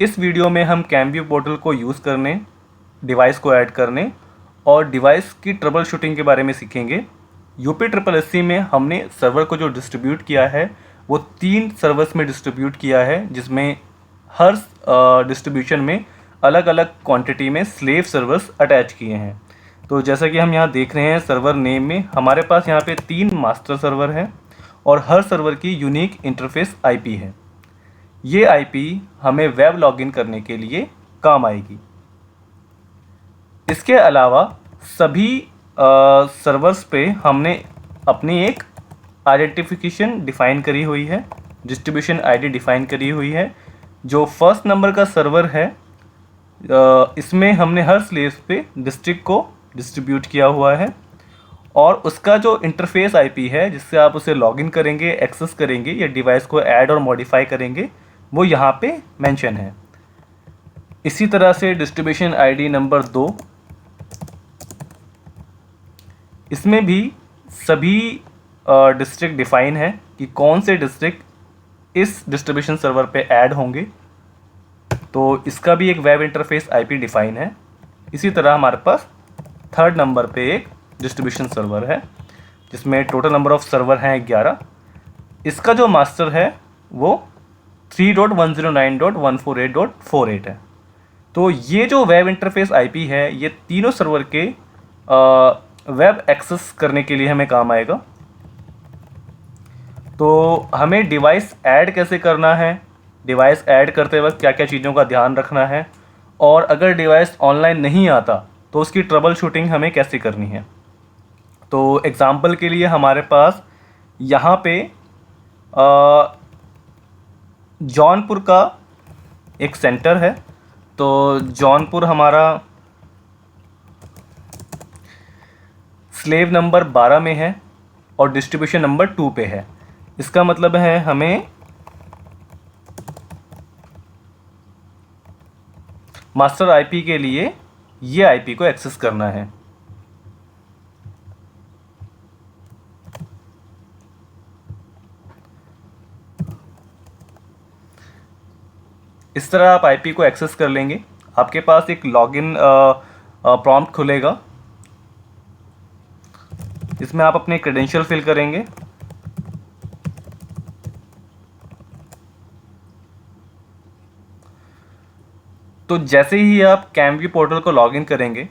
इस वीडियो में हम कैमव्यू पोर्टल को यूज़ करने, डिवाइस को ऐड करने और डिवाइस की ट्रबल शूटिंग के बारे में सीखेंगे। UPSSC में हमने सर्वर को जो डिस्ट्रीब्यूट किया है वो 3 सर्वर्स में डिस्ट्रीब्यूट किया है, जिसमें हर डिस्ट्रीब्यूशन में अलग अलग क्वांटिटी में स्लेव सर्वर्स अटैच किए हैं। तो जैसा कि हम यहाँ देख रहे हैं सर्वर नेम में हमारे पास यहाँ पे 3 मास्टर सर्वर हैं और हर सर्वर की यूनिक इंटरफेस IP है। ये IP हमें वेब लॉगिन करने के लिए काम आएगी। इसके अलावा सभी सर्वर्स पे हमने अपनी एक आइडेंटिफिकेशन डिफ़ाइन करी हुई है, डिस्ट्रीब्यूशन ID डिफ़ाइन करी हुई है। जो फर्स्ट नंबर का सर्वर है इसमें हमने हर स्लेव पे डिस्ट्रिक्ट को डिस्ट्रीब्यूट किया हुआ है और उसका जो इंटरफेस IP है जिससे आप उसे लॉगिन करेंगे, एक्सेस करेंगे या डिवाइस को ऐड और मॉडिफाई करेंगे, वो यहाँ पे मेंशन है। इसी तरह से डिस्ट्रीब्यूशन ID नंबर 2, इसमें भी सभी डिस्ट्रिक्ट डिफ़ाइन है कि कौन से डिस्ट्रिक्ट इस डिस्ट्रीब्यूशन सर्वर पे ऐड होंगे, तो इसका भी एक वेब इंटरफेस IP डिफ़ाइन है। इसी तरह हमारे पास थर्ड नंबर पे एक डिस्ट्रीब्यूशन सर्वर है जिसमें टोटल नंबर ऑफ़ सर्वर हैं 11। इसका जो मास्टर है वो 3.109.148.48 है। तो ये जो वेब इंटरफेस IP है ये तीनों सर्वर के वेब एक्सेस करने के लिए हमें काम आएगा। तो हमें डिवाइस ऐड कैसे करना है, डिवाइस ऐड करते वक्त क्या क्या चीज़ों का ध्यान रखना है, और अगर डिवाइस ऑनलाइन नहीं आता तो उसकी ट्रबल शूटिंग हमें कैसे करनी है। तो एग्ज़ाम्पल के लिए हमारे पास यहाँ पे जौनपुर का एक सेंटर है। तो जौनपुर हमारा स्लेव नंबर 12 में है और डिस्ट्रीब्यूशन नंबर 2 पे है। इसका मतलब है हमें मास्टर IP के लिए ये IP को एक्सेस करना है। इस तरह आप IP को एक्सेस कर लेंगे। आपके पास एक लॉगिन प्रॉम्प्ट खुलेगा, इसमें आप अपने क्रेडेंशियल फिल करेंगे। तो जैसे ही आप कैमव्यू पोर्टल को लॉगिन करेंगे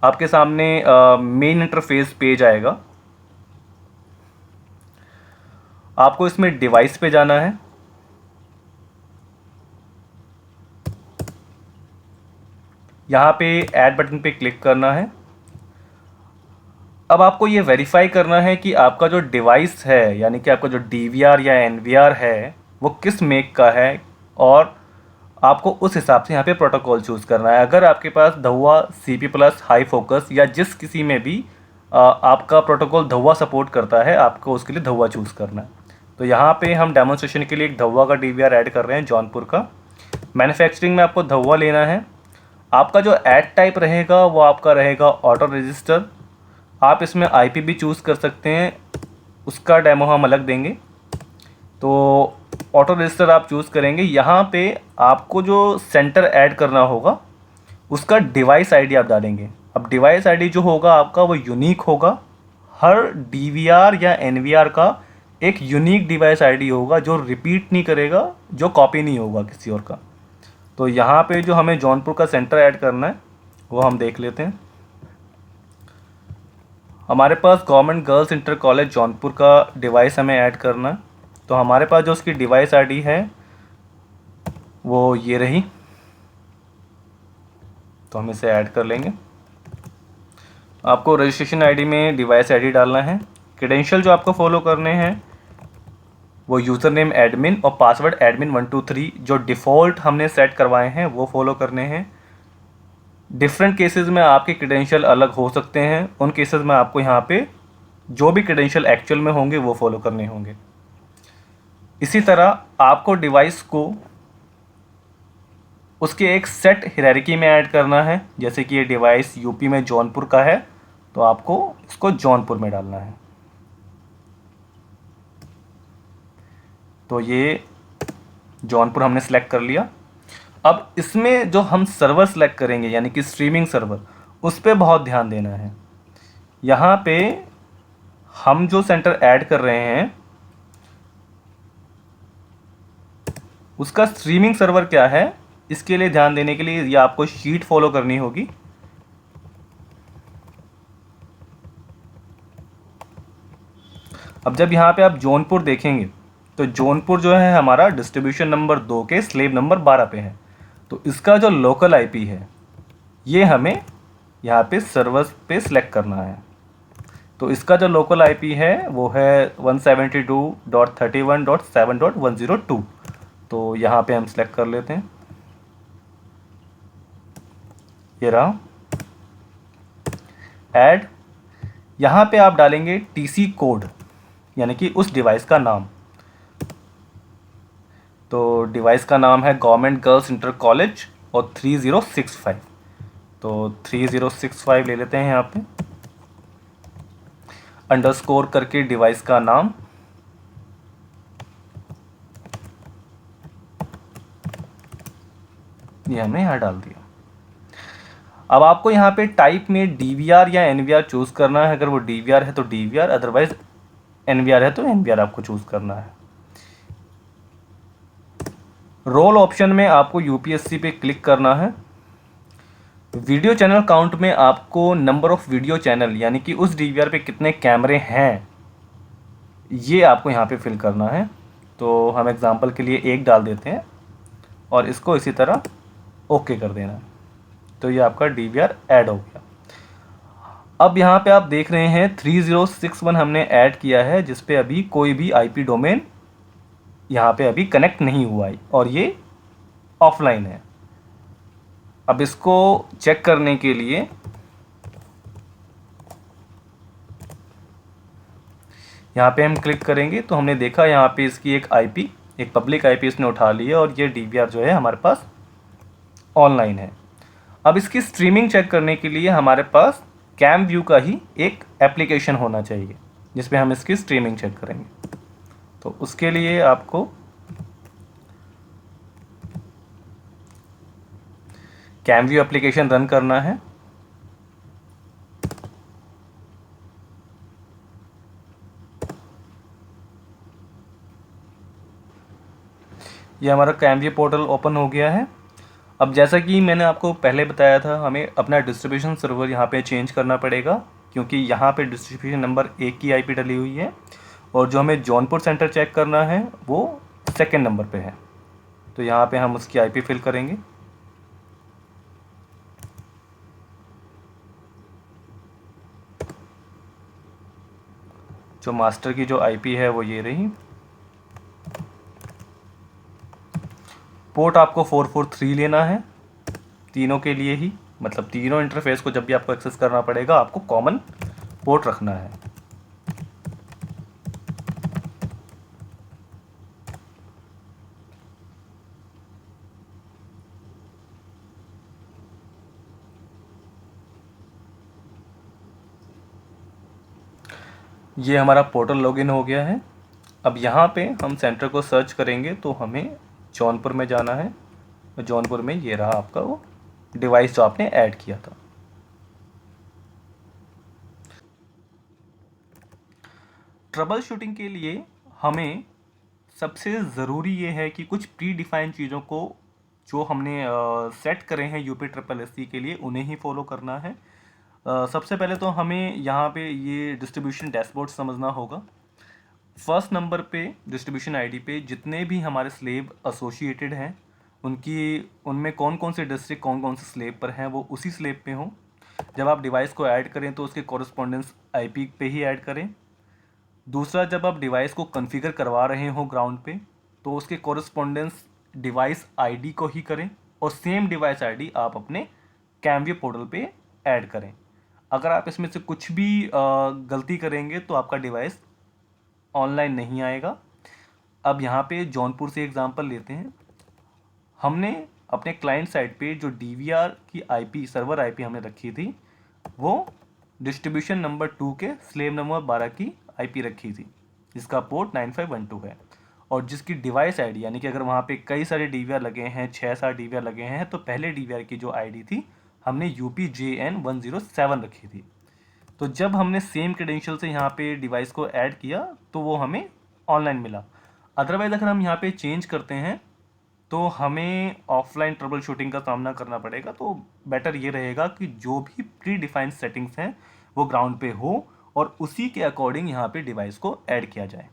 आपके सामने मेन इंटरफेस पेज आएगा। आपको इसमें डिवाइस पे जाना है। यहाँ पे ऐड बटन पे क्लिक करना है। अब आपको ये वेरीफाई करना है कि आपका जो डिवाइस है यानी कि आपका जो DVR या NVR है वो किस मेक का है, और आपको उस हिसाब से यहाँ पे प्रोटोकॉल चूज़ करना है। अगर आपके पास धुआ CP+ हाई फोकस या जिस किसी में भी आपका प्रोटोकॉल धुआ सपोर्ट करता है, आपको उसके लिए धुआ चूज़ करना है। तो यहाँ पे हम डेमोन्स्ट्रेशन के लिए एक धुआ का DVR ऐड कर रहे हैं जौनपुर का। मैन्युफैक्चरिंग में आपको धुआ लेना है। आपका जो ऐड टाइप रहेगा वो आपका रहेगा ऑटो रजिस्टर। आप इसमें IP भी चूज़ कर सकते हैं, उसका डेमो हम अलग देंगे। तो ऑटो रजिस्टर आप चूज़ करेंगे। यहाँ पे आपको जो सेंटर ऐड करना होगा उसका डिवाइस ID आप डालेंगे। अब डिवाइस ID जो होगा आपका वो यूनिक होगा। हर DVR या NVR का एक यूनिक डिवाइस ID होगा जो रिपीट नहीं करेगा, जो कॉपी नहीं होगा किसी और का। तो यहाँ पे जो हमें जौनपुर का सेंटर ऐड करना है वो हम देख लेते हैं। हमारे पास government girls inter college Jaunpur का डिवाइस हमें ऐड करना है। तो हमारे पास जो उसकी डिवाइस ID है वो ये रही, तो हम इसे ऐड कर लेंगे। आपको रजिस्ट्रेशन ID में डिवाइस ID डालना है। क्रेडेंशियल जो आपको फॉलो करने हैं वो यूज़र नेम एडमिन और पासवर्ड admin123 जो डिफ़ॉल्ट हमने सेट करवाए हैं वो फॉलो करने हैं। डिफरेंट केसेस में आपके क्रेडेंशियल अलग हो सकते हैं, उन केसेस में आपको यहाँ पे जो भी क्रेडेंशियल एक्चुअल में होंगे वो फॉलो करने होंगे। इसी तरह आपको डिवाइस को उसके एक सेट हायरार्की में ऐड करना है। जैसे कि ये डिवाइस UP में जौनपुर का है तो आपको इसको जौनपुर में डालना है। तो ये जौनपुर हमने सेलेक्ट कर लिया। अब इसमें जो हम सर्वर सेलेक्ट करेंगे यानी कि स्ट्रीमिंग सर्वर, उस पर बहुत ध्यान देना है। यहाँ पे हम जो सेंटर ऐड कर रहे हैं उसका स्ट्रीमिंग सर्वर क्या है, इसके लिए ध्यान देने के लिए ये आपको शीट फॉलो करनी होगी। अब जब यहाँ पे आप जौनपुर देखेंगे तो जौनपुर जो है हमारा डिस्ट्रीब्यूशन नंबर 2 के स्लेब नंबर 12 पे है। तो इसका जो लोकल आईपी है ये हमें यहाँ पे सर्वर पे सिलेक्ट करना है। तो इसका जो लोकल आईपी है वो है 172.31.7.102। तो यहाँ पे हम सिलेक्ट कर लेते हैं, ये रहा ऐड। यहाँ पे आप डालेंगे टीसी कोड यानी कि उस डिवाइस का नाम। तो डिवाइस का नाम है गवर्नमेंट गर्ल्स इंटर कॉलेज और 3065। तो 3065 ले लेते हैं यहाँ पे, अंडरस्कोर करके डिवाइस का नाम, ये हमने यहाँ डाल दिया। अब आपको यहाँ पे टाइप में डीवीआर या एनवीआर चूज़ करना है। अगर वो डीवीआर है तो डीवीआर, अदरवाइज एनवीआर है तो एनवीआर आपको चूज़ करना है। रोल ऑप्शन में आपको यूपीएससी पे क्लिक करना है। वीडियो चैनल काउंट में आपको नंबर ऑफ वीडियो चैनल यानी कि उस डीवीआर पे कितने कैमरे हैं ये आपको यहाँ पे फिल करना है। तो हम एग्जांपल के लिए एक डाल देते हैं और इसको इसी तरह ओके कर देना है। तो ये आपका डीवीआर ऐड हो गया। अब यहाँ पे आप देख रहे हैं 3061 हमने ऐड किया है जिस पे अभी कोई भी आईपी डोमेन यहाँ पे अभी कनेक्ट नहीं हुआ है और ये ऑफलाइन है। अब इसको चेक करने के लिए यहाँ पे हम क्लिक करेंगे तो हमने देखा यहाँ पे इसकी एक पब्लिक आईपी इसने उठा ली है और ये डीवीआर जो है हमारे पास ऑनलाइन है। अब इसकी स्ट्रीमिंग चेक करने के लिए हमारे पास कैम व्यू का ही एक एप्लीकेशन होना चाहिए जिसमें हम इसकी स्ट्रीमिंग चेक करेंगे। तो उसके लिए आपको कैम व्यू एप्लीकेशन रन करना है। ये हमारा कैम व्यू पोर्टल ओपन हो गया है। अब जैसा कि मैंने आपको पहले बताया था, हमें अपना डिस्ट्रीब्यूशन सर्वर यहाँ पे चेंज करना पड़ेगा क्योंकि यहाँ पे डिस्ट्रीब्यूशन नंबर 1 की आईपी डली हुई है और जो हमें जौनपुर सेंटर चेक करना है वो 2nd नंबर पे है। तो यहाँ पे हम उसकी आईपी फिल करेंगे। जो मास्टर की जो आईपी है वो ये रही। पोर्ट आपको 443 लेना है तीनों के लिए ही, मतलब तीनों इंटरफेस को जब भी आपको एक्सेस करना पड़ेगा आपको कॉमन पोर्ट रखना है। ये हमारा पोर्टल लॉगिन हो गया है। अब यहाँ पे हम सेंटर को सर्च करेंगे तो हमें जौनपुर में जाना है। जौनपुर में ये रहा आपका वो डिवाइस जो आपने ऐड किया था। ट्रबल शूटिंग के लिए हमें सबसे ज़रूरी ये है कि कुछ प्री डिफाइंड चीज़ों को जो हमने सेट करे हैं यूपी ट्रिपल एस सी के लिए उन्हें ही फॉलो करना है। सबसे पहले तो हमें यहाँ पे ये डिस्ट्रीब्यूशन डैशबोर्ड समझना होगा। फर्स्ट नंबर पे डिस्ट्रीब्यूशन आईडी पे जितने भी हमारे स्लेब एसोसिएटेड हैं उनमें कौन कौन से डिस्ट्रिक्ट कौन कौन से स्लेब पर हैं वो उसी स्लेब पे हों। जब आप डिवाइस को ऐड करें तो उसके कॉरस्पॉन्डेंस आईपी पे ही ऐड करें। दूसरा, जब आप डिवाइस को कॉन्फ़िगर करवा रहे हो ग्राउंड पे तो उसके कॉरस्पॉन्डेंस डिवाइस आईडी को ही करें और सेम डिवाइस आईडी आप अपने कैमवे पोर्टल पे ऐड करें। अगर आप इसमें से कुछ भी गलती करेंगे तो आपका डिवाइस ऑनलाइन नहीं आएगा। अब यहाँ पे जौनपुर से एग्जांपल लेते हैं। हमने अपने क्लाइंट साइड पे जो डीवीआर की आईपी सर्वर आईपी हमने रखी थी वो डिस्ट्रीब्यूशन नंबर 2 के स्लेब नंबर 12 की आईपी रखी थी जिसका पोर्ट 9512 है और जिसकी डिवाइस आईडी यानी कि अगर वहाँ पे कई सारे डीवीआर लगे हैं, 6-7 डीवीआर लगे हैं, तो पहले डीवीआर की जो आईडी थी हमने UPJN107 रखी थी। तो जब हमने सेम क्रेडेंशियल से यहाँ पे डिवाइस को ऐड किया तो वो हमें ऑनलाइन मिला। अदरवाइज अगर हम यहाँ पे चेंज करते हैं तो हमें ऑफलाइन ट्रबल शूटिंग का सामना करना पड़ेगा। तो बेटर ये रहेगा कि जो भी प्री डिफाइंड सेटिंग्स हैं वो ग्राउंड पे हो और उसी के अकॉर्डिंग यहाँ पे डिवाइस को ऐड किया जाए।